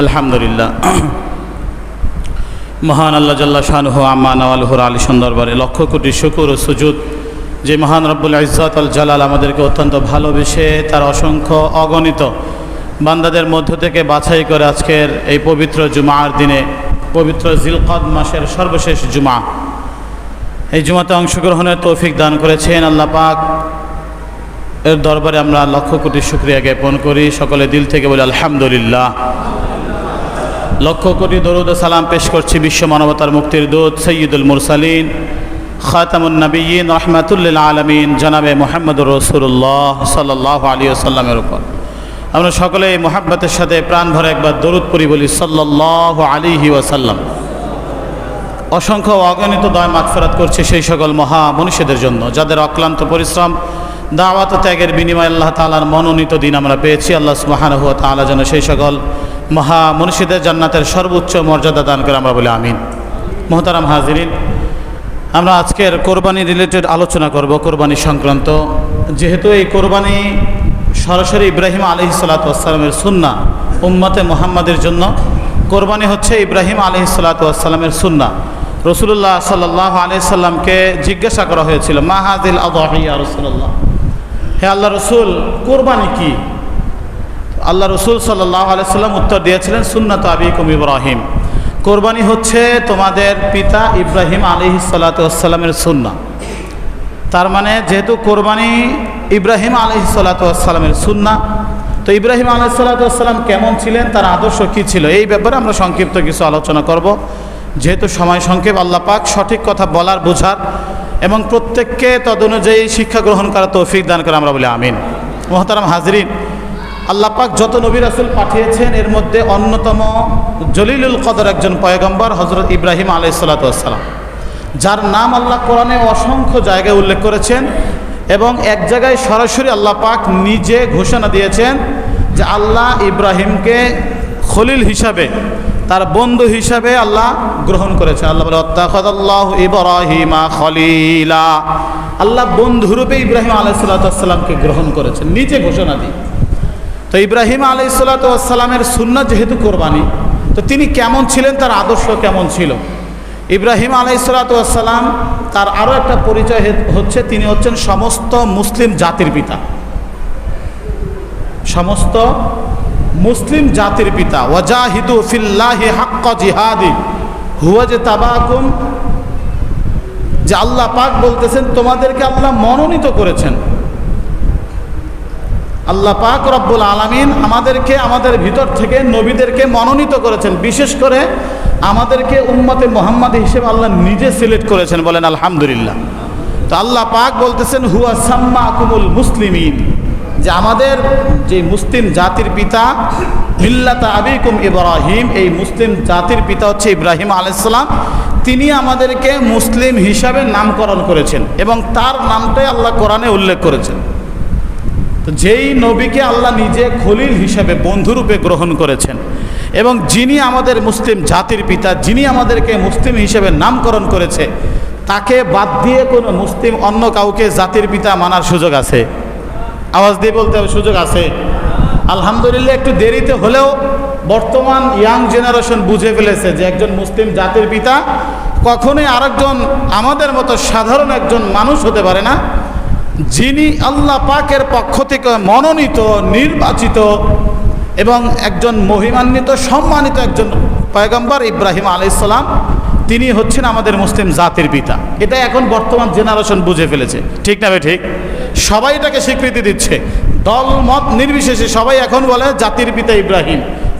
আলহামদুলিল্লাহ। মহান আল্লাহ জাল্লা শানুহু আম্মা নওয়ালুহুর আলিশান দরবারে লক্ষ কোটি শুকর ও সুজুদ যে মহান রব্বুল ইজ্জত আল জালাল আমাদেরকে অত্যন্ত ভালোবেসে তার অসংখ্য অগণিত বান্দাদের মধ্য থেকে বাছাই করে আজকের এই পবিত্র জুমার দিনে, পবিত্র জিলকদ মাসের সর্বশেষ জুমা, এই জুমাতে অংশগ্রহণের তৌফিক দান করেছেন আল্লাহ পাক। এর দরবারে আমরা লক্ষ কোটি শুকরিয়া জ্ঞাপন করি, সকলে দিল থেকে বলি আলহামদুলিল্লাহ। লক্ষ কোটি দরুদ ও সালাম পেশ করছি বিশ্ব মানবতার মুক্তির দূত সৈয়দুল মুরসালিন খাতামুন নবিয়্যিন রাহমাতুল লিল আলামিন জনাবে মুহাম্মদুর রাসূলুল্লাহ সাল্লাল্লাহু আলাইহি ওয়াসাল্লামের উপর আমরা সকলে মুহাব্বতের সাথে প্রাণ ভরে একবার দরুদ পড়ি, বলি সাল্লাল্লাহু আলাইহি ওয়াসাল্লাম। অসংখ্য অগণিত দয় মাগফিরাত করছি সেই সকল মহা মনীষীদের জন্য যাদের অক্লান্ত পরিশ্রম, দাওয়াত ও ত্যাগের বিনিময়ে আল্লাহ তাআলার মনোনীত দিন আমরা পেয়েছি। আল্লাহ সুবহানাহু ওয়া তাআলা যেন সেই সকল মহা মনীষীদের জান্নাতের সর্বোচ্চ মর্যাদা দান করে, আমরা বলি আমিন। মোহতারাম হাজিরিন, আমরা আজকের কোরবানি রিলেটেড আলোচনা করব, কোরবানি সংক্রান্ত। যেহেতু এই কোরবানি সরাসরি ইব্রাহিম আলাইহিসসালাতু ওয়াসসালামের সুন্নাহ, উম্মতে মুহাম্মাদের জন্য কোরবানি হচ্ছে ইব্রাহিম আলাইহিসসালাতু ওয়াসসালামের সুন্নাহ। রাসূলুল্লাহ সাল্লাল্লাহু আলাইহি সাল্লামকে জিজ্ঞাসা করা হয়েছিল, মা হাযিল আযহি ইয়া রাসূলুল্লাহ, হে আল্লাহ রসুল, কোরবানি কি? আল্লাহ রসুল সাল্লাল্লাহু আলাইহি সাল্লাম উত্তর দিয়েছিলেন, সুন্নাত আবিকুম ইব্রাহিম, কোরবানি হচ্ছে তোমাদের পিতা ইব্রাহিম আলাইহিসসালাতু ওয়াসসালামের সুন্নাহ। তার মানে যেহেতু কোরবানি ইব্রাহিম আলাইহিসসালাতু ওয়াসসালামের সুন্নাহ, তো ইব্রাহিম আলাইহিসসালাতু ওয়াসসালাম কেমন ছিলেন, তার আদর্শ কী ছিল, এই ব্যাপারে আমরা সংক্ষিপ্ত কিছু আলোচনা করব। যেহেতু সময় সংক্ষেপ, আল্লাহ পাক সঠিক কথা বলার, বোঝার এবং প্রত্যেককে তদনুযায়ী শিক্ষা গ্রহণ করার তৌফিক দান করে, আমরা বলি আমিন। মুহতারাম হাজরিন, আল্লাহ পাক যত নবী রাসূল পাঠিয়েছেন এর মধ্যে অন্যতম জলিলুল কদর একজন পয়গম্বর হযরত ইব্রাহিম আলাইহিসসালাতু ওয়াসসালাম, যার নাম আল্লাহ কোরআনে অসংখ্য জায়গায় উল্লেখ করেছেন এবং এক জায়গায় সরাসরি আল্লাহ পাক নিজে ঘোষণা দিয়েছেন যে আল্লাহ ইব্রাহিমকে খলিল হিসাবে, তার বন্ধু হিসাবে আল্লাহ গ্রহণ করেছে। আল্লাহ বলে ওয়াত্তাখাযাল্লাহু ইব্রাহিমা খলিলা, আল্লাহ বন্ধুরূপে ইব্রাহিম আলাইহিসসালাতু ওয়াসসালামকে গ্রহণ করেছেন, নিজে ঘোষণা দিয়ে। তো ইব্রাহিম আলাইহিসসালাতু ওয়াসসালামের সুন্নাহ যেহেতু কোরবানি, তো তিনি কেমন ছিলেন, তার আদর্শ কেমন ছিল? ইব্রাহিম আলাইহিসসালাতু ওয়াসসালাম, তার আরও একটা পরিচয় হচ্ছে তিনি হচ্ছেন সমস্ত মুসলিম জাতির পিতা, সমস্ত মুসলিম জাতির পিতা। ওয়াজাহিদু ফিল্লাহি হাক্কা জিহাদি হুয়া ইজতাবাকুম, যে আল্লাহ পাক বলতেছেন তোমাদেরকে আল্লাহ মনোনীত করেছেন। আল্লাহ পাক রব্বুল আলামিন আমাদেরকে, আমাদের ভিতর থেকে নবীদেরকে মনোনীত করেছেন, বিশেষ করে আমাদেরকে উম্মতে মুহাম্মাদী হিসেবে আল্লাহ নিজে সিলেক্ট করেছেন, বলেন আলহামদুলিল্লাহ। তো আল্লাহ পাক বলতেছেন হুয়া সাম্মাকুমুল মুসলিমিন, যে আমাদের যে মুসলিম জাতির পিতা মিল্লাতা আবিকুম ইব্রাহিম, এই মুসলিম জাতির পিতা হচ্ছে ইব্রাহিম আলাইহিস সালাম, তিনি আমাদেরকে মুসলিম হিসাবে নামকরণ করেছেন এবং তার নামটাই আল্লাহ কোরআনে উল্লেখ করেছেন। তো যেই নবীকে আল্লাহ নিজে খলিল হিসাবে, বন্ধুরূপে গ্রহণ করেছেন এবং যিনি আমাদের মুসলিম জাতির পিতা, যিনি আমাদেরকে মুসলিম হিসেবে নামকরণ করেছে, তাকে বাদ দিয়ে কোনো মুসলিম অন্য কাউকে জাতির পিতা মানার সুযোগ আছে? আওয়াজ দিয়ে বলতে হবে, সুযোগ আছে? আলহামদুলিল্লাহ, একটু দেরিতে হলেও বর্তমান ইয়াং জেনারেশন বুঝে ফেলেছে যে একজন মুসলিম জাতির পিতা কখনোই আরেকজন আমাদের মতো সাধারণ একজন মানুষ হতে পারে না, যিনি আল্লাহ পাকের পক্ষ থেকে মনোনীত, নির্বাচিত এবং একজন মহিমান্বিত, সম্মানিত একজন পয়গম্বর ইব্রাহিম আলাইহিস সালাম, তিনি হচ্ছেন আমাদের মুসলিম জাতির পিতা। এটা এখন বর্তমান জেনারেশন বুঝে ফেলেছে, ঠিক না ভাই? ঠিক। সবাই এটাকে স্বীকৃতি দিচ্ছে, দল মত নির্বিশেষে সবাই এখন বলে জাতির পিতা ইব্রাহিম।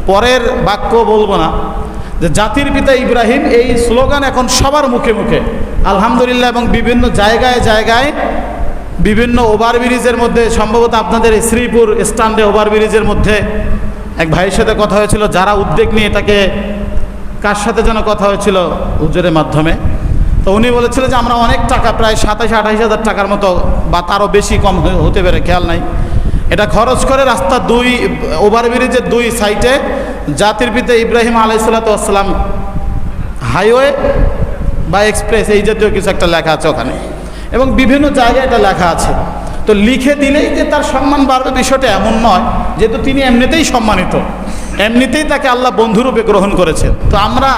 পরের বাক্য বলবো না, যে জাতির পিতা ইব্রাহিম, এই স্লোগান এখন সবার মুখে মুখে আলহামদুলিল্লাহ। এবং বিভিন্ন জায়গায় জায়গায়, বিভিন্ন ওভারব্রিজের মধ্যে, সম্ভবত আপনাদের শ্রীপুর স্ট্যান্ডে ওভারব্রিজের মধ্যে এক ভাইয়ের সাথে কথা হয়েছিল, যারা উদ্যোগ নিয়ে এটাকে, কার সাথে যেন কথা হয়েছিল, হুজুরের মাধ্যমে। তো উনি বলেছিলেন যে আমরা অনেক টাকা, প্রায় 27-28 হাজার টাকার মতো বা তারও বেশি কম হতে পারে, খেয়াল নাই, এটা খরচ করে রাস্তার দুই ওভারব্রিজের দুই সাইডে জাতির পিতা ইব্রাহিম আলাইহিসসালাতু ওয়াসসালাম হাইওয়ে বা এক্সপ্রেস, এই জাতীয় কিছু একটা লেখা আছে ওখানে, এবং বিভিন্ন জায়গায় এটা লেখা আছে। তো লিখে দিলেই যে তার সম্মান বাড়বে বিষয়টা এমন নয়, যেহেতু তিনি এমনিতেই সম্মানিত, এমনিতেই তাকে আল্লাহ বন্ধুরূপে গ্রহণ করেছেন। তো আমরা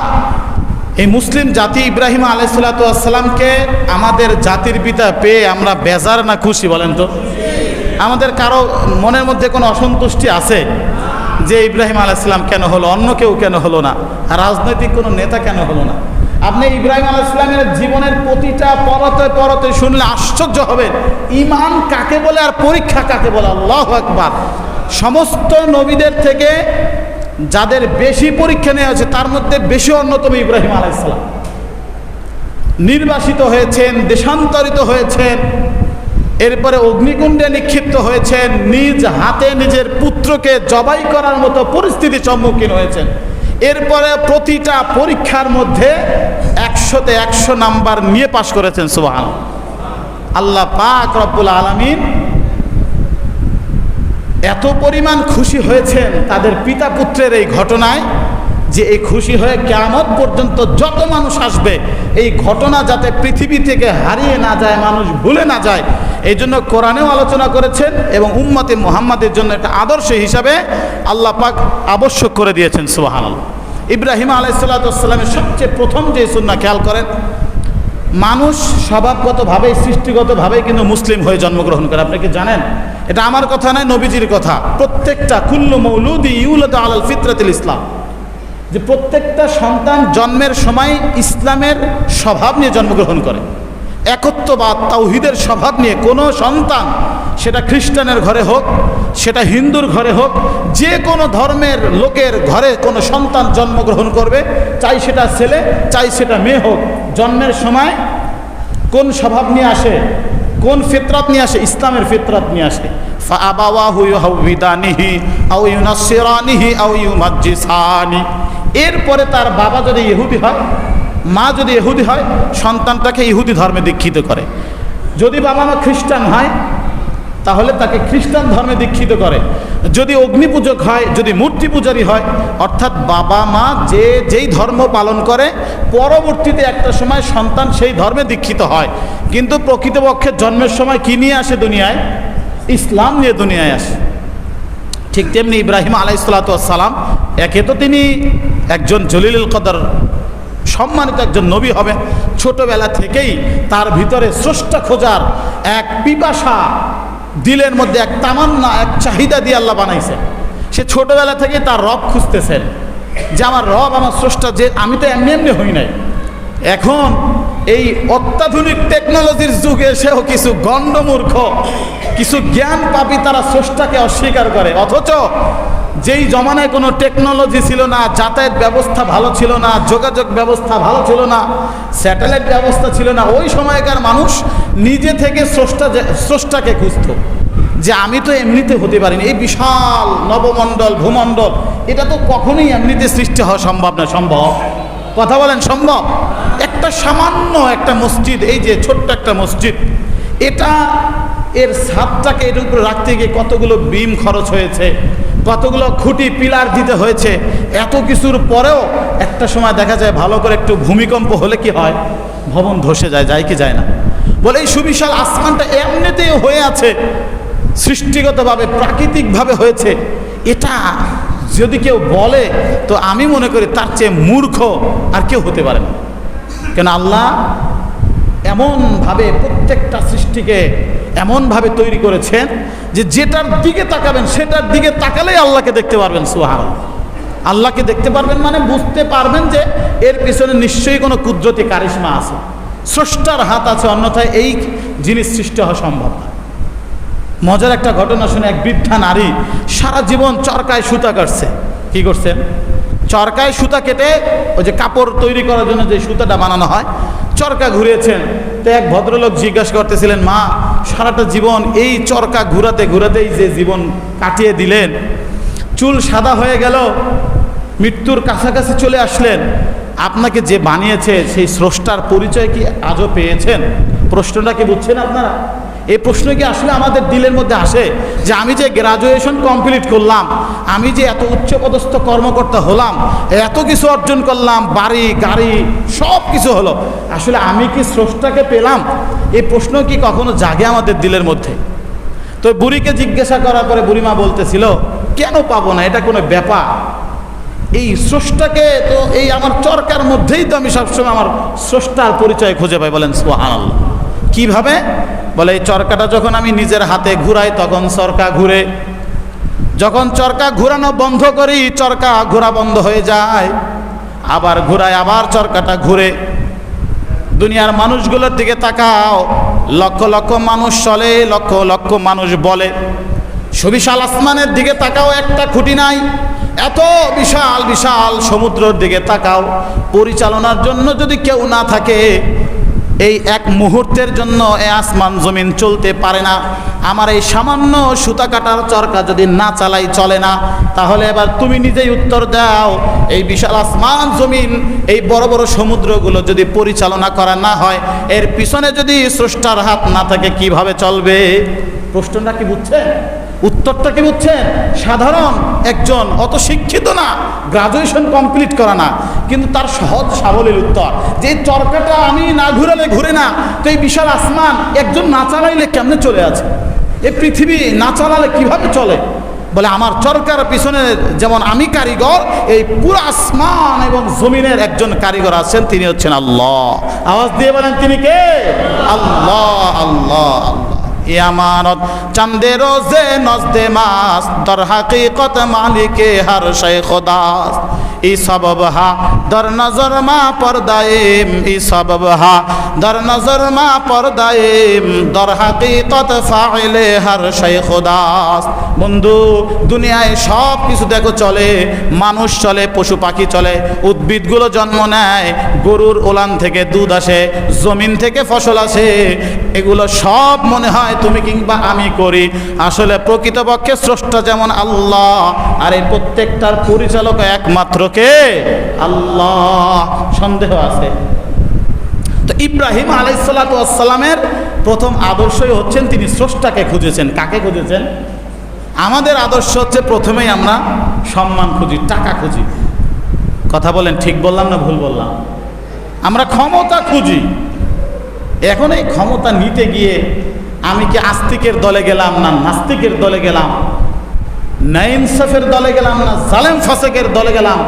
এই মুসলিম জাতি ইব্রাহিম আলাইহিসসালামকে আমাদের জাতির পিতা পেয়ে আমরা বেজার না খুশি বলেন তো? আমাদের কারো মনের মধ্যে কোনো অসন্তুষ্টি আছে যে ইব্রাহিম আলাইহিসসালাম কেন হলো, অন্য কেউ কেন হলো না, রাজনৈতিক কোনো নেতা কেন হলো না? আপনি ইব্রাহিম আলাইহিসসালামের জীবনের প্রতিটা পরতে পরতে শুনলে আশ্চর্য হবেন ঈমান কাকে বলে আর পরীক্ষা কাকে বলে। আল্লাহু আকবার। সমস্ত নবীদের থেকে যাদের বেশি পরীক্ষা নেওয়া হয়েছে তার মধ্যে বেশি অন্যতম ইব্রাহিম আলাইহিসসালাম। নির্বাসিত হয়েছেন, দেশান্তরিত হয়েছেন, এরপরে অগ্নিকুণ্ডে নিক্ষিপ্ত হয়েছেন, নিজ হাতে নিজের পুত্রকে জবাই করার মতো পরিস্থিতির সম্মুখীন হয়েছেন। এরপরে প্রতিটা পরীক্ষার মধ্যে 100তে 100 নাম্বার নিয়ে পাশ করেছেন। সুবহানাল্লাহ। আল্লাহ পাক রব্বুল আলামিন এত পরিমাণ খুশি হয়েছেন তাদের পিতা পুত্রের এই ঘটনায় যে এই খুশি হয়ে কিয়ামত পর্যন্ত যত মানুষ আসবে এই ঘটনা যাতে পৃথিবী থেকে হারিয়ে না যায়, মানুষ ভুলে না যায়, এই জন্য কোরআনেও আলোচনা করেছেন এবং উম্মতে মুহাম্মাদের জন্য একটা আদর্শ হিসাবে আল্লাহ পাক আবশ্যক করে দিয়েছেন। সুবহানাল্লাহ। ইব্রাহিম আলাইহিসসালামের সবচেয়ে প্রথম যে সুন্নাহ খেয়াল করেন, মানুষ স্বভাবগতভাবেই সৃষ্টিগতভাবেই কিন্তু মুসলিম হয়ে জন্মগ্রহণ করে। আপনি কি জানেন? এটা আমার কথা নয়, নবীজির কথা। প্রত্যেকটা কুল্লু মৌলুদি ইউলাদু আলাল ফিতরাতিল ইসলাম, যে প্রত্যেকটা সন্তান জন্মের সময় ইসলামের স্বভাব নিয়ে জন্মগ্রহণ করে, একত্ববাদ তাওহীদের স্বভাব নিয়ে। কোনো সন্তান, সেটা খ্রিস্টানের ঘরে হোক, সেটা হিন্দুর ঘরে হোক, যে কোনো ধর্মের লোকের ঘরে কোনো সন্তান জন্মগ্রহণ করবে, চাই সেটা ছেলে চাই সেটা মেয়ে হোক, জন্মের সময় কোন স্বভাব নিয়ে আসে, কোন ফিতরাত নিয়ে আসে? ইসলামের ফিতরাত নিয়ে আসে। ফাআবাওয়াহু ইউহাউবিদানিহি আও ইউনাসসিরানিহি আও ইউমাজ্জিসানি। এরপরে তার বাবা যদি ইহুদি হয়, মা যদি ইহুদি হয়, সন্তানটাকে ইহুদি ধর্মে দীক্ষিত করে। যদি বাবা মা খ্রিস্টান হয় তাহলে তাকে খ্রিস্টান ধর্মে দীক্ষিত করে। যদি অগ্নিপূজক হয়, যদি মূর্তি পূজারী হয়, অর্থাৎ বাবা মা যেই ধর্ম পালন করে পরবর্তীতে একটা সময় সন্তান সেই ধর্মে দীক্ষিত হয়। কিন্তু প্রকৃতপক্ষে জন্মের সময় কি নিয়ে আসে দুনিয়ায়? ইসলাম নিয়ে দুনিয়ায় আসে। ঠিক তেমনি ইব্রাহিম আলাইহিসসালাম, একে তো তিনি একজন জলিলুল কদর সম্মানিত একজন নবী হবেন, ছোটবেলা থেকেই তার ভিতরে স্রষ্টা খোঁজার এক পিপাসা, দিলের মধ্যে এক তামান্না, এক চাহিদা দিয়ে আল্লাহ বানাইছেন। সে ছোটবেলা থেকেই তার রব খুঁজতেছেন যে আমার রব, আমার স্রষ্টা, যে আমি তো এমনি এমনি হই নাই। এখন এই অত্যাধুনিক টেকনোলজির যুগে এসেও কিছু গণ্ডমূর্খ, কিছু জ্ঞান পাপী তারা স্রষ্টাকে অস্বীকার করে। অথচ যেই জমানায় কোনো টেকনোলজি ছিল না, যাতায়াত ব্যবস্থা ভালো ছিল না, যোগাযোগ ব্যবস্থা ভালো ছিল না, স্যাটেলাইট ব্যবস্থা ছিল না, ওই সময়কার মানুষ নিজে থেকে স্রষ্টাকে খুঁজত যে আমি তো এমনিতে হতে পারিনি। এই বিশাল নবমণ্ডল, ভূমণ্ডল, এটা তো কখনোই এমনিতে সৃষ্টি হওয়া সম্ভব না। সম্ভব? কথা বলেন, সম্ভব? একটা সামান্য একটা মসজিদ, এই যে ছোট্ট একটা মসজিদ, এটা এর ছাদটাকে এর উপরে রাখতে গিয়ে কতগুলো বিম খরচ হয়েছে, কতগুলো খুঁটি পিলার দিতে হয়েছে। এত কিছুর পরেও একটা সময় দেখা যায় ভালো করে একটু ভূমিকম্প হলে কি হয়? ভবন ধসে যায়। যায় কি যায় না? বলে এই সুবিশাল আসমানটা এমনিতেই হয়ে আছে, সৃষ্টিগতভাবে প্রাকৃতিকভাবে হয়েছে। এটা যদি কেউ বলে তো আমি মনে করি তার চেয়ে মূর্খ আর কেউ হতে পারে না। কেন আল্লাহ এমনভাবে প্রত্যেকটা সৃষ্টিকে এমনভাবে তৈরি করেছেন যে যেটার দিকে তাকাবেন সেটার দিকে তাকালেই আল্লাহকে দেখতে পারবেন। সুবহানাল্লাহ। আল্লাহকে দেখতে পারবেন মানে বুঝতে পারবেন যে এর পিছনে নিশ্চয়ই কোনো কুদরতি কারিশমা আছে, স্রষ্টার হাত আছে, অন্যথায় এই জিনিস সৃষ্টি হওয়া সম্ভব না। মজার একটা ঘটনা শুনে, এক বৃদ্ধা নারী সারা জীবন চরকায় সুতা কাটছে। কি করছেন? চরকায় সুতা কেটে ওই যে কাপড় তৈরি করার জন্য যে সুতাটা বানানো হয়, চরকা ঘুরিয়েছেন। তো এক ভদ্রলোক জিজ্ঞাসা করতেছিলেন, মা সারাটা জীবন এই চরকা ঘুরাতে ঘুরাতেই যে জীবন কাটিয়ে দিলেন, চুল সাদা হয়ে গেল, মৃত্যুর কাছাকাছি চলে আসলেন, আপনাকে যে বানিয়েছে সেই স্রষ্টার পরিচয় কি আজও পেয়েছেন? প্রশ্নটা কি বুঝছেন আপনারা? এই প্রশ্ন কি আসলে আমাদের দিলের মধ্যে আসে যে আমি যে গ্রাজুয়েশন কমপ্লিট করলাম, আমি যে এত উচ্চপদস্থ কর্মকর্তা হলাম, এত কিছু অর্জন করলাম, বাড়ি গাড়ি সব কিছু হলো, আসলে আমি কি স্রষ্টাকে পেলাম? এই প্রশ্ন কি কখনো জাগে আমাদের দিলের মধ্যে? তো বুড়িকে জিজ্ঞাসা করার পরে বুড়িমা বলতেছিল, কেন পাবো না, এটা কোনো ব্যাপার? এই স্রষ্টাকে তো এই আমার চরকার মধ্যেই তো আমি সবসময় আমার স্রষ্টার পরিচয় খুঁজে পাই। বলেন সুবহানাল্লাহ। কিভাবে? বলে এই চরকাটা যখন আমি নিজের হাতে ঘুরাই তখন চরকা ঘুরে, যখন চরকা ঘুরানো বন্ধ করি চরকা ঘোরা বন্ধ হয়ে যায়, আবার ঘুরাই আবার চরকাটা ঘুরে। দুনিয়ার মানুষগুলোর দিকে তাকাও, লক্ষ লক্ষ মানুষ চলে, লক্ষ লক্ষ মানুষ বলে। সুবিশাল আসমানের দিকে তাকাও, একটা খুঁটি নাই। এত বিশাল বিশাল সমুদ্রের দিকে তাকাও, পরিচালনার জন্য যদি কেউ না থাকে, এই এক মুহূর্তের জন্য এই আসমান জমিন চলতে পারে না। আমার এই সামান্য সুতা কাটার চরকা যদি না চালাই চলে না, তাহলে এবার তুমি নিজেই উত্তর দাও, এই বিশাল আসমান জমিন এই বড় বড় সমুদ্রগুলো যদি পরিচালনা করা না হয়, এর পিছনে যদি স্রষ্টার হাত না থাকে কিভাবে চলবে? প্রশ্নটা কি বুঝছেন? উত্তরটা কি বুঝছেন? সাধারণ একজন, অত শিক্ষিত না, গ্রাজুয়েশন কমপ্লিট করা না, কিন্তু তার সহজ সাবলীল উত্তর যে চরকাটা আমি না ঘুরালে ঘুরে না, তো এই বিশাল আসমান একজন না চালাইলে কেমনে চলে আছে? এই পৃথিবী না চালালে কিভাবে চলে? বলে আমার চরকার পিছনে যেমন আমি কারিগর, এই পুরো আসমান এবং জমিনের একজন কারিগর আছেন, তিনি হচ্ছেন আল্লাহ। আওয়াজ দিয়ে বলেন তিনি কে? আল্লাহ। আল্লাহ আল্লাহ। আমানত চাঁদে রোজে নজদে মাস দর হাকিকত মালিকে হর শে খুদাস ই সবব হা দর নজর মা পর্দায়েম ই সবব হা দর নজর মা পর্দায়েম দর হাকিকত ফাইলে হর শে খুদাস। বন্ধু, দুনিয়ায় সব কিছু দেখো চলে, মানুষ চলে, পশু পাখি চলে, উদ্ভিদগুলো জন্ম নেয়, গরুর ওলান থেকে দুধ আসে, জমিন থেকে ফসল আসে, এগুলো সব মনে হয় তুমি কিংবা আমি করি। আসলে প্রকৃতপক্ষে স্রষ্টা যেমন আল্লাহ, আর এই প্রত্যেকটার পরিচালক একমাত্র কে? আল্লাহ। সন্দেহ আছে? তো ইব্রাহিম আলাইহিস সালাতু ওয়াস সালামের প্রথম আদর্শই হচ্ছেন তিনি স্রষ্টাকে খুঁজেছেন। কাকে খুঁজেছেন? আমাদের আদর্শ হচ্ছে প্রথমেই আমরা সম্মান খুঁজি, টাকা খুঁজি। কথা বলেন, ঠিক বললাম না ভুল বললাম? আমরা ক্ষমতা খুঁজি। এখন এই ক্ষমতা নিতে গিয়ে আমি কি আস্তিকের দলে গেলাম না নাস্তিকের দলে গেলাম, না ইনসাফের দলে গেলাম না জালেম ফাসেকের দলে গেলাম,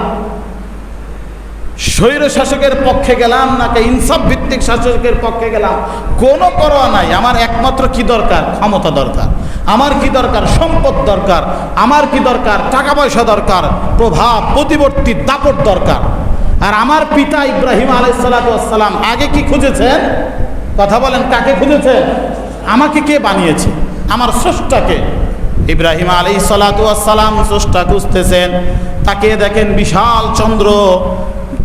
স্বৈর শাসকের পক্ষে গেলাম নাকি ইনসাফ ভিত্তিক শাসকের পক্ষে গেলাম, কোনো পরোয়া নাই। আমার একমাত্র কি দরকার? ক্ষমতা দরকার। আমার কি দরকার? সম্পদ দরকার। আমার কি দরকার? টাকা পয়সা দরকার, প্রভাব প্রতিবর্তী দাপট দরকার। আর আমার পিতা ইব্রাহিম আলাইহিস সালাতু ওয়াস সালাম আগে কি খুঁজেছেন? কথা বলেন, কাকে খুঁজেছেন? আমাকে কে বানিয়েছে? আমার স্রষ্টাকে। ইব্রাহিম আলাইহিস সালাতু ওয়াস সালাম স্রষ্টা খুঁজতেছেন, তাকে দেখেন বিশাল চন্দ্র।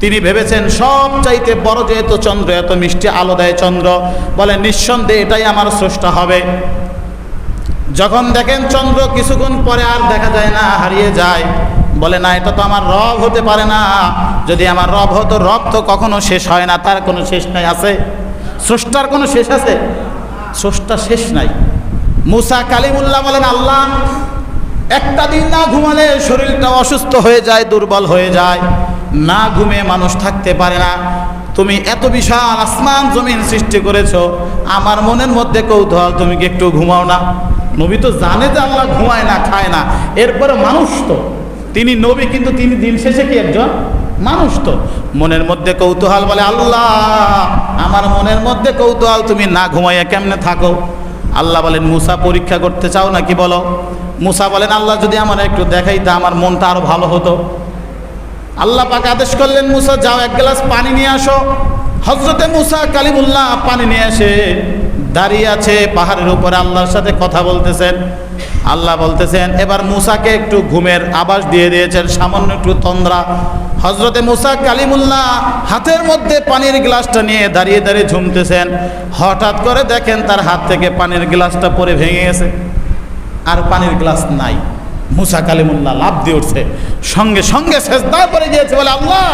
তিনি ভেবেছেন সব চাইতে বড় যেহেতু চন্দ্র, এত মিষ্টি আলো দেয় চন্দ্র, বলে নিঃসন্দেহে এটাই আমার স্রষ্টা হবে। যখন দেখেন চন্দ্র কিছুক্ষণ পরে আর দেখা যায় না, হারিয়ে যায়, বলে না, এটা তো আমার রব হতে পারে না। যদি আমার রব হতো, রব তো কখনো শেষ হয় না, তার কোনো শেষ নাই। আছে? স্রষ্টার কোনো শেষ আছে? স্রষ্টা শেষ নাই। মুসা কালিমুল্লাহ বলেন, আল্লাহ, একটা দিন না ঘুমালে শরীরটা অসুস্থ হয়ে যায়, দুর্বল হয়ে যায়, না ঘুমে মানুষ থাকতে পারে না। তুমি এত বিশাল আসমান জমিন সৃষ্টি করেছো, আমার মনের মধ্যে কৌতূহল, তুমি কি একটু ঘুমাও না? নবী তো জানে যে আল্লাহ ঘুমায় না, খায় না, এরপরে মানুষ তো, তিনি নবী কিন্তু তিনি দিন শেষে কি একজন মানুষ। তো মনের মধ্যে কৌতূহল, বলে আল্লাহ, আমার মনের মধ্যে কৌতূহল, তুমি না ঘুমাইয়া কেমনে থাকো? আল্লাহ বলেন, মুসা পরীক্ষা করতে চাও নাকি বলো? মুসা বলেন, আল্লাহ যদি আমার একটু দেখাইতে আমার মনটা আরো ভালো হতো। আল্লাহ পাক আদেশ করলেন, মুসা যাও, এক গ্লাস পানি নিয়ে আসো। হযরতে মুসা কালিমুল্লাহ পানি নিয়ে এসে দাঁড়িয়ে আছে পাহাড়ের উপরে, আল্লাহর সাথে কথা বলতেছেন। আল্লাহ বলতেছেন, এবার মুসাকে একটু ঘুমের আভাস দিয়ে দিয়েছেন, সামান্য একটু তন্দ্রা। হযরতে মুসা কালিমুল্লাহ হাতের মধ্যে পানির গ্লাসটা নিয়ে দাঁড়িয়ে দাঁড়িয়ে ঝুমতেছেন। হঠাৎ করে দেখেন তার হাত থেকে পানির গ্লাসটা পড়ে ভেঙে গেছে, আর পানির গ্লাস নাই। মুসা কালিমুল্লাহ লাফ দিয়ে উঠছে, সঙ্গে সঙ্গে সেজদায় পড়ে গিয়েছে, বলে আল্লাহ,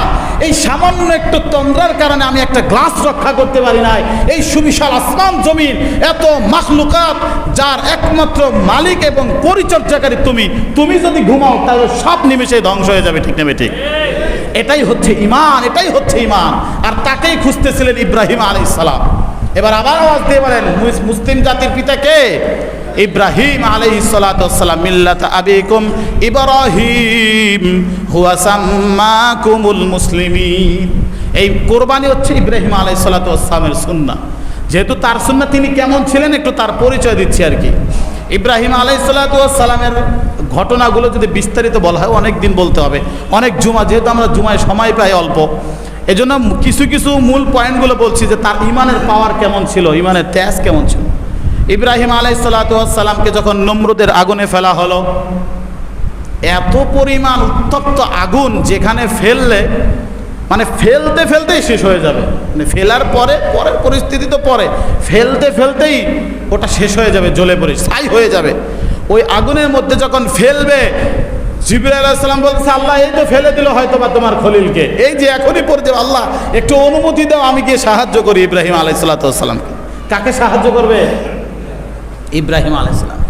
এই সামান্য একটু তন্দ্রার কারণে আমি একটা গ্লাস রক্ষা করতে পারি নাই। এই সুবিশাল আসমান জমিন, এত মাখলুকাত, যার একমাত্র মালিক এবং পরিচর্যাকারী তুমি, তুমি যদি ঘুমাও তাহলে সব নিমেষে ধ্বংস হয়ে যাবে। ঠিক নেবে? ঠিক। এটাই হচ্ছে ঈমান, এটাই হচ্ছে ঈমান। আর তাকেই খুঁজতেছিলেন ইব্রাহিম আলাইহিস সালাম। এবার আবার আওয়াজ দিয়ে বলেন, মুসলিম জাতির পিতা কে? ইব্রাহিম আলাইহিস সালাতু ওয়াস সালাম মিল্লাতা আবিকুম ইব্রাহিম হুয়া সাম্মাকুমুল মুসলিমিন। এই কোরবানি হচ্ছে ইব্রাহিম আলাইহিস সালাতু ওয়াস সালামের সুন্নাহ। যেহেতু তার সুন্নাহ, তিনি কেমন ছিলেন একটু তার পরিচয় দিচ্ছি আর কি। ইব্রাহিম আলাইহিস সালাতু ওয়াস সালামের ঘটনাগুলো যদি বিস্তারিত বলা হয় অনেক দিন বলতে হবে, অনেক জুমা, যেহেতু আমরা জুমায় সময় পাই অল্প, এজন্য কিছু কিছু মূল পয়েন্টগুলো বলছি যে তার ইমানের পাওয়ার কেমন ছিল, ইমানের তেজ কেমন ছিল। ইব্রাহিম আলাইহিস সালাতু ওয়াস সালামকে যখন নমরুদের আগুনে ফেলা হলো, এত পরিমাণ উত্তপ্ত আগুন যেখানে ফেললে মানে ফেলতে ফেলতেই শেষ হয়ে যাবে, মানে ফেলার পরে পরের পরিস্থিতি তো পরে, ফেলতে ফেলতেই ওটা শেষ হয়ে যাবে, জ্বলে পড়ে ছাই হয়ে যাবে। ওই আগুনের মধ্যে যখন ফেলবে, জিবরাইল আলাইহিস সালাম বলছে আল্লাহ এই তো ফেলে দিল হয়তো বা তোমার খলিলকে, এই যে এখনই পড়ে যাবে, আল্লাহ একটু অনুমতি দাও আমি গিয়ে সাহায্য করি ইব্রাহিম আলাইহিস সালাতু ওয়াস সালামকে। কাকে সাহায্য করবে? ইব্রাহিম আলাইহিস সালাম।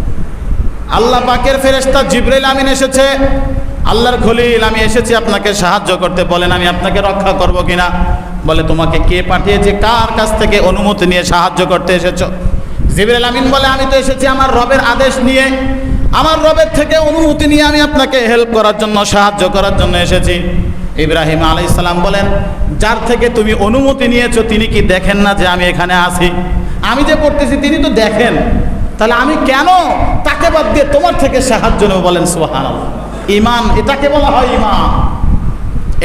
আল্লাহ পাকের ফেরেশতা জিবরাইল আমিন এসেছে, আল্লাহর খলিল আমি এসেছি আপনাকে সাহায্য করতে, বলেন আমি আপনাকে রক্ষা করব কিনা। বলে তোমাকে কে পাঠিয়েছে, কার কাছ থেকে অনুমতি নিয়ে সাহায্য করতে এসেছো? জিবরাইল আমিন বলে আমি তো এসেছি আমার রবের আদেশ নিয়ে, আমার রবের থেকে অনুমতি নিয়ে আমি আপনাকে হেল্প করার জন্য, সাহায্য করার জন্য এসেছি। ইব্রাহিম আলাইহিস সালাম বলেন যার থেকে তুমি অনুমতি নিয়েছো তিনি কি দেখেন না যে আমি এখানে আছি, আমি যে করতেছি তিনি তো দেখেন, তাহলে আমি কেন তাকে বাদ দিয়ে তোমার থেকে সাহায্য নেব? বলেন সুবহানাল্লাহ। ঈমান, এটাকে বলা হয় ঈমান,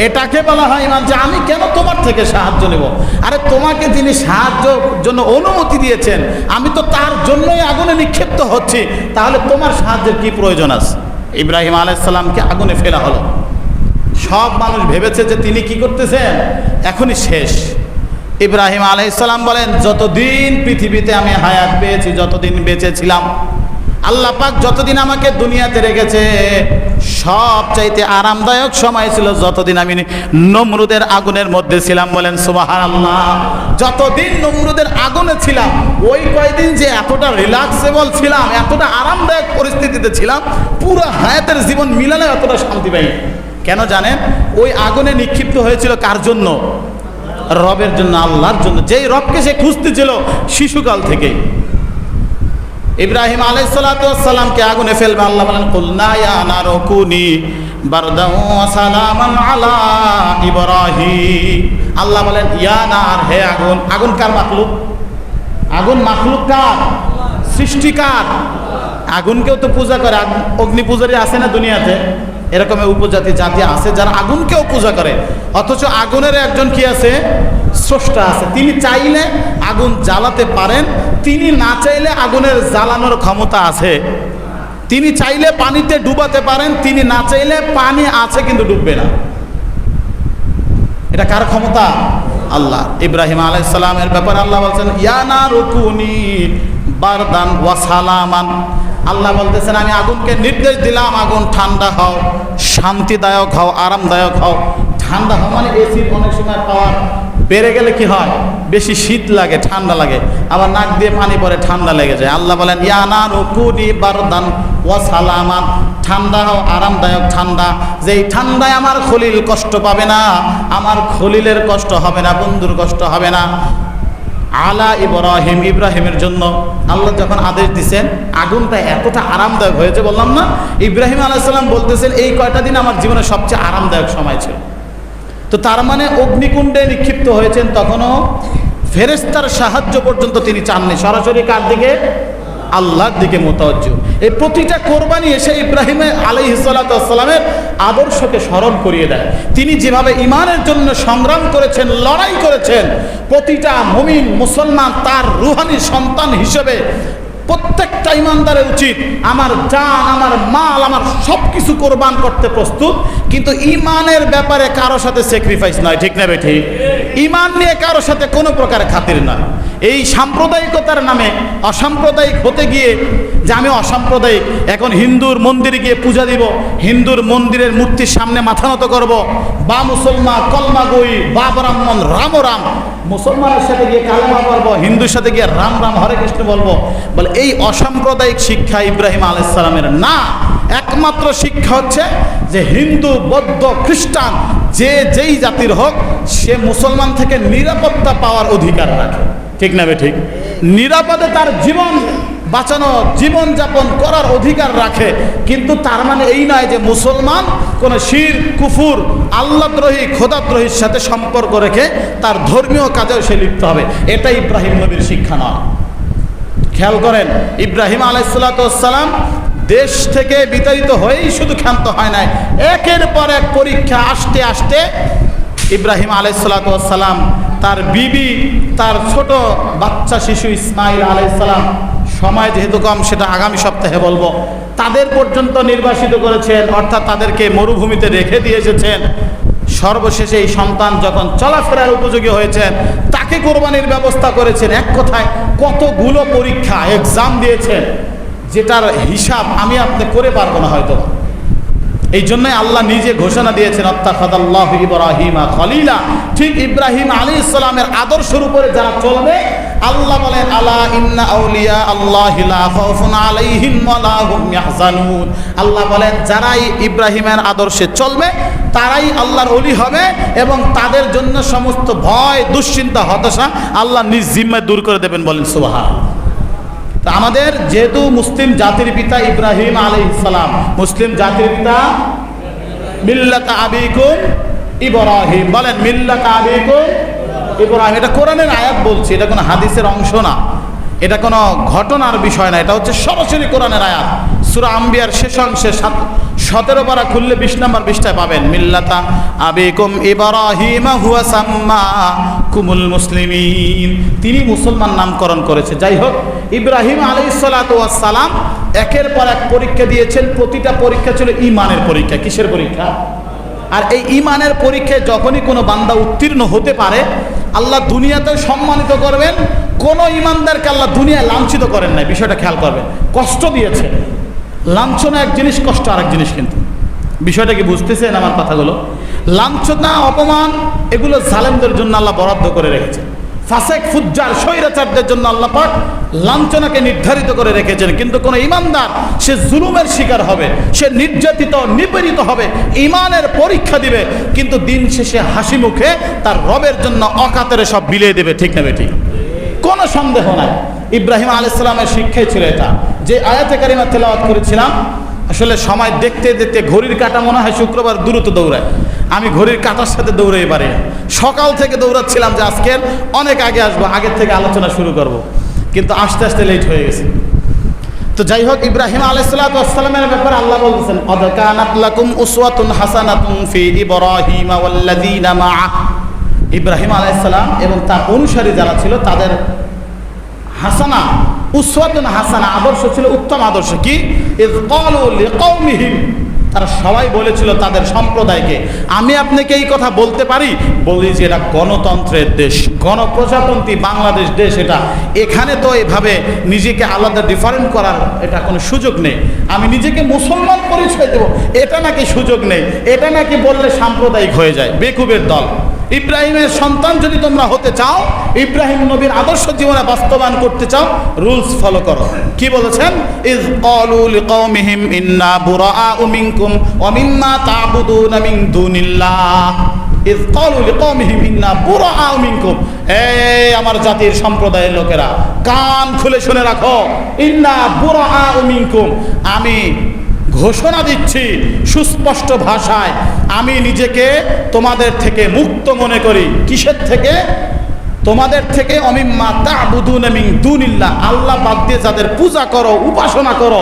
এটাকে বলা হয় ঈমান, যে আমি কেন তোমার থেকে সাহায্য নেব? আরে তোমাকে যিনি সাহায্যের জন্য অনুমতি দিয়েছেন আমি তো তার জন্যই আগুনে নিক্ষিপ্ত হচ্ছি, তাহলে তোমার সাহায্যের কি প্রয়োজন আছে? ইব্রাহিম আলাইহিস সালামকে আগুনে ফেলা হলো। সব মানুষ ভেবেছে যে তিনি কি করতেছেন, এখনই শেষ। ইব্রাহিম আলাইহিস সালাম বলেন যতদিন পৃথিবীতে আমি হায়াত পেয়েছি, যতদিন বেঁচে ছিলাম, আল্লাহ পাক যতদিন আমাকে দুনিয়াতে রেখেছে সবচাইতে আরামদায়ক সময় ছিল যতদিন আমি নমরুদের আগুনের মধ্যে ছিলাম। বলেন সুবহানাল্লাহ। যতদিন নমরুদের আগুনে ছিলাম ওই কয়দিন যে এতটা রিল্যাক্সেবল ছিলাম, এতটা আরামদায়ক পরিস্থিতিতে ছিলাম, পুরো হায়াতের জীবন মিলালে এতটা শান্তি পাই। কেন জানেন? ওই আগুনে নিক্ষিপ্ত হয়েছিল কার জন্য? রবের জন্য, আল্লাহর জন্য, যেই রবকে সে খুঁজতেছিল শিশুকাল থেকেই। ইব্রাহিম আলাইহিস সালাতু ওয়াস সালামকে আগুনে ফেলবে, আল্লাহ বলেন কুলনা ইয়া নারু কুনি বারদাও ওয়া সালামান আলা ইব্রাহিম। আল্লাহ বলেন ইয়া নার, হে আগুন। আগুন কার মাখলুক? আগুন মাখলুক কার? সৃষ্টিকার। আগুনকেও তো পূজা করে, অগ্নি পূজারী আছে না দুনিয়াতে? এরকম উপজাতি জাতি আছে যারা আগুনকেও পূজা করে, অথচ আগুনের একজন কি আছে? স্রষ্টা আছে। তিনি চাইলে আগুন জ্বালাতে পারেন, তিনি না চাইলে আগুনের জ্বালানোর ক্ষমতা আছে। তিনি চাইলে পানিতে ডুবাতে পারেন, তিনি না চাইলে পানি আছে কিন্তু ডুববে না। এটা কার ক্ষমতা? আল্লাহ। ইব্রাহিম আলাইহিস সালামের ব্যাপারে আল্লাহ বলছেন ইয়া নারু কুনি বারদান ওয়া সালামান। আল্লাহ বলতেছেন আমি আগুনকে নির্দেশ দিলাম আগুন ঠান্ডা হও, শান্তিদায়ক হও, আরামদায়ক হও। ঠান্ডা হও মানে এসির অনেক সময় পাওয়ার বেড়ে গেলে কি হয়, বেশি শীত লাগে, ঠান্ডা লাগে, আবার নাক দিয়ে পানি পরে ঠান্ডা লেগে যায়। আল্লাহ বলেন ইয়া নারু কুনি বারদান ওয়া সালামান, ঠান্ডা হও, আরামদায়ক ঠান্ডা। যেই ঠান্ডায় আমার খলিল কষ্ট পাবে না, আমার খলিলের কষ্ট হবে না, বন্ধুর কষ্ট হবে না। আলা ইব্রাহিম, ইব্রাহিমের জন্য আল্লাহ যখন আদেশ দিচ্ছেন আগুনটা এতটা আরামদায়ক হয়েছে, বললাম না? ইব্রাহিম আলাইহিস সালাম বলতেছেন এই কয়টা দিন আমার জীবনে সবচেয়ে আরামদায়ক সময় ছিল। তো তার মানে অগ্নিকুণ্ডে নিক্ষিপ্ত হয়েছেন, তখনও ফেরেশতার সাহায্য পর্যন্ত তিনি চাননি, সরাসরি কার দিকে? আল্লাহর দিকে মোতাওয়াজ্জহ। এই প্রতিটা কোরবানি এসে ইব্রাহিম আলাইহিস সালাতু ওয়াস সালামের আদর্শকে স্মরণ করিয়ে দেয়। তিনি যেভাবে ঈমানের জন্য সংগ্রাম করেছেন, লড়াই করেছেন, প্রতিটা মুমিন মুসলমান তার রুহানি সন্তান হিসেবে প্রত্যেকটা ইমানদারের উচিত আমার জান, আমার মাল, আমার সব কিছু কোরবান করতে প্রস্তুত, কিন্তু ঈমানের ব্যাপারে কারো সাথে স্যাক্রিফাইস নয়। ঠিক না বেঠিক? ঈমান নিয়ে কারো সাথে কোনো প্রকার খাতির নয়। এই সাম্প্রদায়িকতার নামে অসাম্প্রদায়িক হতে গিয়ে যে আমি অসাম্প্রদায়িক, এখন হিন্দুর মন্দিরে গিয়ে পূজা দিব, হিন্দুর মন্দিরের মূর্তির সামনে মাথা নত করব, বা মুসলমান কলমা গই, বা ব্রাহ্মণ রাম রাম, মুসলমানের সাথে গিয়ে কালেমা পড়বো, হিন্দুর সাথে গিয়ে রাম রাম হরে কৃষ্ণ বলবো, বলে এই অসাম্প্রদায়িক শিক্ষা ইব্রাহিম আলাইহিস সালামের না। একমাত্র শিক্ষা হচ্ছে যে হিন্দু, বৌদ্ধ, খ্রিস্টান যে যেই জাতির হোক, সে মুসলমান থেকে নিরাপত্তা পাওয়ার অধিকার রাখে। ঠিক না বে ঠিক? নিরাপদে তার জীবন বাঁচানো, জীবনযাপন করার অধিকার রাখে। কিন্তু তার মানে এই নয় যে মুসলমান কোনো শিরক, কুফর, আল্লাহদ্রোহী, খোদাদ্রোহীর সাথে সম্পর্ক রেখে তার ধর্মীয় কাজেও সে লিপ্ত হবে। এটা ইব্রাহিম নবীর শিক্ষা নয়। খেয়াল করেন, ইব্রাহিম আলাইহিসসালাম দেশ থেকে বিতাড়িত হয়েই শুধু ক্ষান্ত হয় নাই, একের পর এক পরীক্ষা আসতে আসতে ইব্রাহিম আলাইহিসসালাম, তার বিবি, তার ছোট বাচ্চা শিশু ইসমাইল আলাইহিসসালাম, সময় যেহেতু কম সেটা আগামী সপ্তাহে বলবো, তাদের পর্যন্ত নির্বাসিত করেছেন, অর্থাৎ তাদেরকে মরুভূমিতে রেখে দিয়ে এসেছেন। সর্বশেষে এই সন্তান যখন চলাফেরার উপযোগী হয়েছেন, তাকে কোরবানির ব্যবস্থা করেছেন। এক কথায় কতগুলো পরীক্ষা, এক্সাম দিয়েছেন, যেটার হিসাব আমি আপনি করে পারবো না হয়তো। এই জন্যই আল্লাহ নিজে ঘোষণা দিয়েছেন, আত্তাখাযাল্লাহু ইব্রাহিমা খলিলা। ঠিক ইব্রাহিম আলাইহিস সালামের আদর্শের উপরে যারা চলবে, আল্লাহ বলেন, আলা ইন্না আউলিয়া আল্লাহি লা খাউফুন আলাইহিম ওয়া লা হুম ইয়াহজানুন। আল্লাহ বলেন, যারাই ইব্রাহিমের আদর্শে চলবে তারাই আল্লাহর ওলি হবে, এবং তাদের জন্য সমস্ত ভয়, দুশ্চিন্তা, হতাশা আল্লাহ নিজ জিম্মায় দূর করে দেবেন। বলেন সুবহানাল্লাহ। তা আমাদের যেহেতু মুসলিম জাতির পিতা ইব্রাহিম আলাইহিস সালাম, মুসলিম জাতির পিতা মিল্লাত আবিকুম ইব্রাহিম। বলেন মিল্লাত আবিকুম ইব্রাহিম। এটা কোরআনের আয়াত বলছি, এটা কোনো হাদিসের অংশ না, এটা কোনো ঘটনার বিষয় না, এটা হচ্ছে সরাসরি কোরআনের আয়াত। সূরা আম্বিয়ার শেষ অংশে 17 পারা খুললে 20 নম্বর পৃষ্ঠায় পাবেন, মিল্লাতা আবিকুম ইব্রাহিম হুয়া সাম্মাকুমুল মুসলিমিন। তিনি মুসলমান নামকরণ করেছে। যাই হোক, ইব্রাহিম আলাইহিসসালাতু ওয়াস সালাম একের পর এক পরীক্ষা দিয়েছেন। প্রতিটা পরীক্ষা ছিল ঈমানের পরীক্ষা। কিসের পরীক্ষা? আর এই ঈমানের পরীক্ষায় যখনই কোনো বান্দা উত্তীর্ণ হতে পারে, আল্লাহ দুনিয়াতেও সম্মানিত করবেন। কোনো ঈমানদারকে আল্লাহ দুনিয়ায় লাঞ্ছিত করেন নাই। বিষয়টা খেয়াল করবেন। কষ্ট দিয়েছে। লাঞ্ছনা এক জিনিস, কষ্ট আরেক জিনিস। কিন্তু বিষয়টা কি বুঝতেছেন আমার কথাগুলো? লাঞ্ছনা, অপমান, এগুলো জালেমদের জন্য আল্লাহ বরাদ্দ করে রেখেছে। ফাসেক, ফুজ্জার, স্বৈরাচারদের জন্য আল্লাহ পাক লাঞ্ছনাকে নির্ধারিত করে রেখেছেন। কিন্তু কোনো ঈমানদার সে জুলুমের শিকার হবে, সে নির্যাতিত, নিপীড়িত হবে, ঈমানের পরীক্ষা দিবে, কিন্তু দিন শেষে হাসি মুখে তার রবের জন্য অকাতরে সব বিলিয়ে দেবে। ঠিক না বেঠিক? কোনো সন্দেহ নাই। ইব্রাহিম আলাইহিস সালামের শিক্ষাই ছিল এটা। যে আয়াতে কারিমা তেলাওয়াত করেছিলাম, আসলে সময় দেখতে দেখতে ঘড়ির কাঁটা মনে হয় শুক্রবার দ্রুত দৌড়ায়। আমি ঘড়ির কাঁটার সাথে দৌড়াই পারি না। সকাল থেকে দৌড়াচ্ছিলাম যে আজকের অনেক আগে আসবো, আগের থেকে আলোচনা শুরু করব, কিন্তু আস্তে আস্তে লেট হয়ে গেছে। তো যাই হোক, ইব্রাহিম আলাইহিসসালামের ব্যাপারে আল্লাহ বলতেছেন, ক্বাদ কানাত লাকুম উসওয়াতুন হাসানাতুন ফি ইব্রাহিম ওয়াল্লাযীনা মাআহ। ইব্রাহিম আলাইহিস সালাম এবং তার অনুসারী যারা ছিল তাদের হাসানা, উসওয়াতুন হাসানা, আদর্শ ছিল উত্তম আদর্শ। কি? ইয ক্বালু লিকাওমিহিম, তারা সবাই বলেছিল তাদের সম্প্রদায়কে। আমি আপনাকে এই কথা বলতে পারি, বলি যে এটা গণতন্ত্রের দেশ, গণপ্রজাতন্ত্রী বাংলাদেশ দেশ এটা। এখানে তো এভাবে নিজেকে আলাদা ডিফারেন্ট করার এটা কোনো সুযোগ নেই। আমি নিজেকে মুসলমান পরিচয় দেব, এটা নাকি সুযোগ নেই। এটা নাকি বললে সাম্প্রদায়িক হয়ে যায়। বেকুবের দল। ইব্রাহিমের সন্তান যদি তোমরা হতে চাও, ইব্রাহিম নবীর আদর্শ জীবনে বাস্তবায়ন করতে চাও, রুলস ফলো করো। কি বলেছেন? ইয ক্বালু লিকাওমিহিম ইন্না বুরাআউ মিনকুম ওয়া মিম্মা তা'বুদুনা মিন দুনিল্লাহ। ইয ক্বালু লিকাওমিহিম ইন্না বুরাআউ মিনকুম। এই আমার জাতির সম্প্রদায়ের লোকেরা, কান খুলে শুনে রাখো। ইন্না বুরাআউ মিনকুম, আমি ঘোষণা দিচ্ছি সুস্পষ্ট ভাষায়, আমি নিজেকে তোমাদের থেকে মুক্ত মনে করি। কিসের থেকে? তোমাদের থেকে। অমিম্মা তা'বুদুনা মিন দুনিল্লাহ, আল্লাহ বাদ দিয়ে যাদের পূজা করো, উপাসনা করো,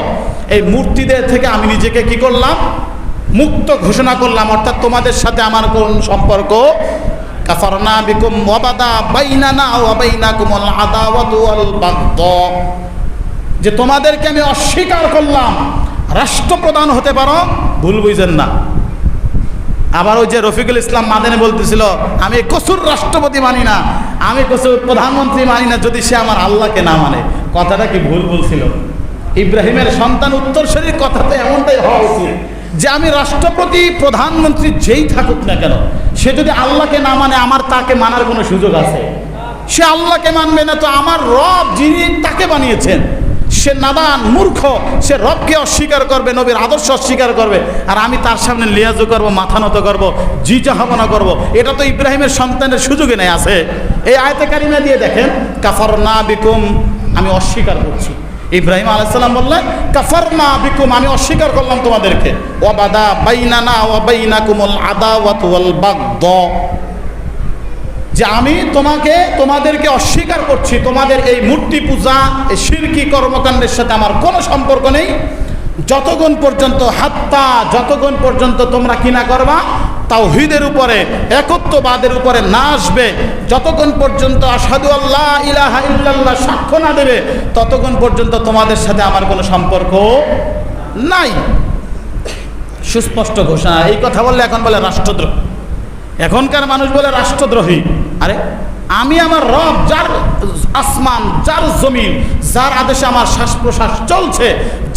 এই মূর্তিদের থেকে আমি নিজেকে কি করলাম? মুক্ত ঘোষণা করলাম। অর্থাৎ তোমাদের সাথে আমার কোন সম্পর্ক? কাফারনা বিকুম ওয়া বাদা বাইনানা ওয়া বাইনাকুমুল আদাওয়াতু ওয়াল বাগদা, যে তোমাদেরকে আমি অস্বীকার করলাম। রাষ্ট্রপ্রধান হতে পারো, ভুল বুঝেন না। আবার ওই যে রফিকুল ইসলাম মাদানী বলতেছিল, আমি কসুর রাষ্ট্রপতি মানি না, আমি কসুর প্রধানমন্ত্রী মানি না, যদি সে আমার আল্লাহকে না মানে। কথাটা কি ভুল বলছিল? ইব্রাহিমের সন্তান উত্তরসূরির কথাতে এমনটাই হওয়া উচিত যে আমি রাষ্ট্রপতি, প্রধানমন্ত্রী যেই থাকুক না কেন, সে যদি আল্লাহকে না মানে আমার তাকে মানার কোনো সুযোগ আছে? সে আল্লাহকে মানবে না তো আমার রব যিনি তাকে বানিয়েছেন, সে নাদান, মূর্খ, সে রবকে অস্বীকার করবে, নবীর আদর্শ অস্বীকার করবে, আর আমি তার সামনে লিয়াজু করবো, মাথা নত করবো, জি চাহাবনা করবো। এটা তো ইব্রাহিমের সন্তানের সুযোগে নেই আছে। এই আয়াতে কারিমা দিয়ে দেখেন, কাফারনা বিকুম, আমি অস্বীকার করছি। ইব্রাহিম আলাইহিস সালাম বললেন, কাফারনা বিকুম, আমি অস্বীকার করলাম তোমাদেরকে, ওয়া বাদা বাইনানা ওয়া বাইনাকুমুল আদাওয়াতু ওয়াল বাগদা, যে আমি তোমাদেরকে অস্বীকার করছি, তোমাদের এই মূর্তি পূজা, এই শিরকি কর্মকাণ্ডের সাথে আমার কোনো সম্পর্ক নেই, যতক্ষণ পর্যন্ত তোমরা কি না করবা, তাওহীদের উপরে, একত্ববাদের উপরে না আসবে, যতক্ষণ পর্যন্ত আশহাদু আল্লা ইলাহা ইল্লাল্লাহ সাক্ষ্য না দেবে, ততক্ষণ পর্যন্ত তোমাদের সাথে আমার কোনো সম্পর্ক নাই। সুস্পষ্ট ঘোষণা। এই কথা বললে এখন বলে রাষ্ট্রদ্রোহী, এখনকার মানুষ বলে রাষ্ট্রদ্রোহী। আরে আমি আমার রব, যার আসমান, যার জমিন, যার আদেশে আমার শ্বাস প্রশ্বাস চলছে,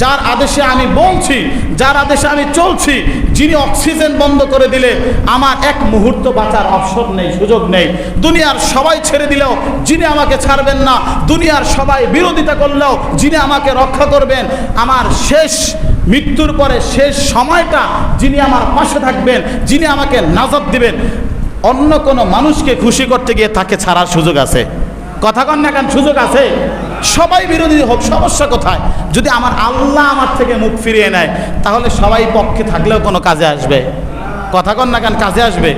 যার আদেশে আমি বলছি, যার আদেশে আমি চলছি, যিনি অক্সিজেন বন্ধ করে দিলে আমার এক মুহূর্ত বাঁচার অবসর নেই, সুযোগ নেই, দুনিয়ার সবাই ছেড়ে দিলেও যিনি আমাকে ছাড়বেন না, দুনিয়ার সবাই বিরোধিতা করলেও যিনি আমাকে রক্ষা করবেন, আমার শেষ মৃত্যুর পরে শেষ সময়টা যিনি আমার পাশে থাকবেন, যিনি আমাকে নাজাত দিবেন, অন্য কোনো মানুষকে খুশি করতে গিয়ে তাকে ছাড়ার সুযোগ আছে? কথা কন না কেন? সুযোগ আছে। সবাই বিরোধী হোক, সমস্যা কোথায়? যদি আমার আল্লাহ আমার থেকে মুখ ফিরিয়ে নেয়, তাহলে সবাই পক্ষে থাকলেও কোনো কাজে আসবে? কথা কন না কেন? কাজে আসবে।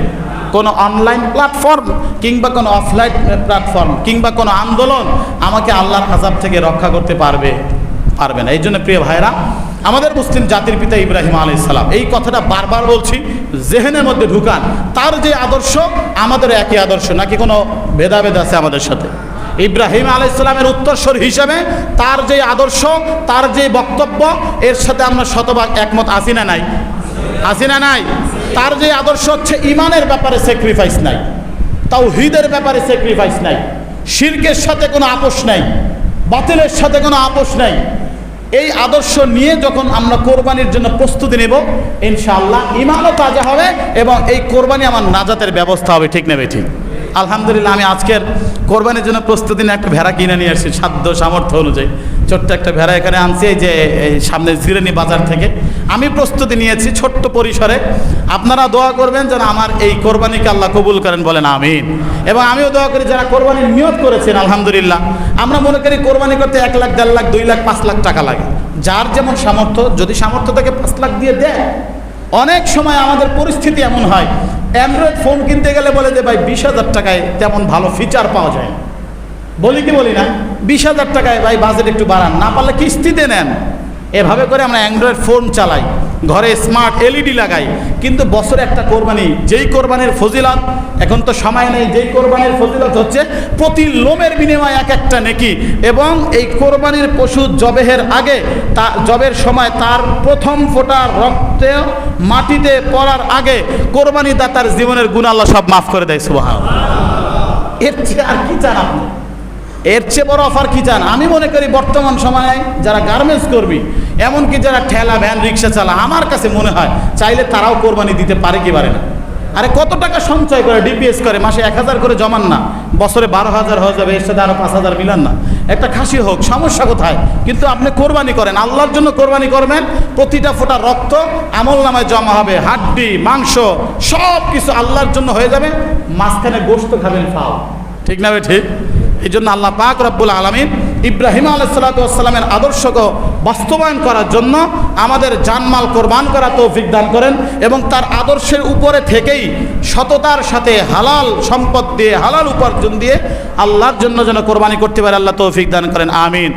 কোনো অনলাইন প্ল্যাটফর্ম কিংবা কোনো অফলাইন প্ল্যাটফর্ম কিংবা কোনো আন্দোলন আমাকে আল্লাহর আযাব থেকে রক্ষা করতে পারবে না। এই জন্য প্রিয় ভাইরা, আমাদের মুসলিম জাতির পিতা ইব্রাহিম আলাইহিস সালাম, এই কথাটা বারবার বলছি, জেহেনের মধ্যে ঢুকান। তার যে আদর্শ আমাদের একই আদর্শ, নাকি কোনো ভেদাভেদ আছে আমাদের সাথে? ইব্রাহিম আলাইহিস সালামের উত্তরসূরি হিসাবে তার যে আদর্শ, তার যে বক্তব্য, এর সাথে আমরা শতভাগ একমত আছি না নাই? আছি না নাই? তার যে আদর্শ হচ্ছে ঈমানের ব্যাপারে স্যাক্রিফাইস নাই, তাওহীদের ব্যাপারে স্যাক্রিফাইস নাই, শিরকের সাথে কোনো আপোষ নাই, বাতিলের সাথে কোনো আপোষ নাই। এই আদর্শ নিয়ে যখন আমরা কোরবানির জন্য প্রস্তুতি নেব, ইনশাআল্লাহ ঈমানও তাজা হবে এবং এই কোরবানি আমার নাজাতের ব্যবস্থা হবে। ঠিক নেবে? ঠিক। আলহামদুলিল্লাহ, আমি আজকের কোরবানির জন্য প্রস্তুতি নিয়ে একটা ভেড়া কিনে নিয়ে আসছি সাধ্য সামর্থ্য অনুযায়ী। ছোট্ট একটা ভেড়া এখানে আনছি, এই যে এই সামনে জিরানি বাজার থেকে। আমি প্রস্তুতি নিয়েছি ছোট্ট পরিসরে। আপনারা দোয়া করবেন যেন আমার এই কোরবানিকে আল্লাহ কবুল করেন, বলেন আমিন। এবং আমিও দোয়া করি যারা কোরবানির নিয়ত করেছেন, আলহামদুলিল্লাহ। আমরা মনে করি কোরবানি করতে 1 লাখ, 1.5 লাখ, 2 লাখ, 5 লাখ টাকা লাগে। যার যেমন সামর্থ্য, যদি সামর্থ্য থেকে 5 লাখ দিয়ে দেয়। অনেক সময় আমাদের পরিস্থিতি এমন হয়, অ্যান্ড্রয়েড ফোন কিনতে গেলে বলে যে ভাই 20,000 টাকায় তেমন ভালো ফিচার পাওয়া যায়। বলি কি বলি না? 20,000 টাকায় ভাই বাজেট একটু বাড়ান, না পারলে কিস্তিতে নেন। এভাবে করে আমরা অ্যান্ড্রয়েড ফোন চালাই, ঘরে স্মার্ট এলইডি লাগাই, কিন্তু বছরে একটা কোরবানি, যেই কোরবানির ফজিলত, এখন তো সময় নেই, যেই কোরবানির ফজিলত হচ্ছে প্রতি লোমের বিনিময়ে এক একটা নেকি। এবং এই কোরবানির পশু জবেহের আগে, জবের সময় তার প্রথম ফোঁটা রক্ত মাটিতে পড়ার আগে কোরবানি দাতার জীবনের গুনাহ আল্লাহ সব মাফ করে দেয়। সুবহানাল্লাহ। এর চেয়ে আর কি চান আপনি? এর চেয়ে বড় অফার কি চান? আমি মনে করি বর্তমান সময়ে যারা গার্মেন্টস কর্মী, এমনকি যারা ঠেলা ভ্যান রিক্সা চালা, আমার কাছে মনে হয় চাইলে তারাও কোরবানি দিতে পারে কি পারে না। আরে কত টাকা সঞ্চয় করে, ডিপিএস করে, মাসে 1000 করে জমান না, বছরে 12,000 হয়ে যাবে, এর সাথে আরো 5,000 মিলান না, একটা খাসি হোক, সমস্যা কোথায়? কিন্তু আপনি কোরবানি করেন, আল্লাহর জন্য কোরবানি করবেন, প্রতিটা ফোঁটা রক্ত আমলনামায় জমা হবে, হাড্ডি মাংস সব কিছু আল্লাহর জন্য হয়ে যাবে, মাঝখানে গোশত খাবেন ফাও। ঠিক না ভাই? ঠিক। এই জন্য আল্লাহ পাক রব্বুল আলামিন ইব্রাহিম আলাইহিস সালাতু ওয়াস সালামের আদর্শকে বাস্তবায়ন করার জন্য আমাদের জানমাল কোরবান করা তৌফিক দান করেন এবং তার আদর্শের উপরে থেকেই সততার সাথে হালাল সম্পদ দিয়ে, হালাল উপার্জন দিয়ে আল্লাহর জন্য যেন কোরবানি করতে পারে আল্লাহ তৌফিক দান করেন। আমিন।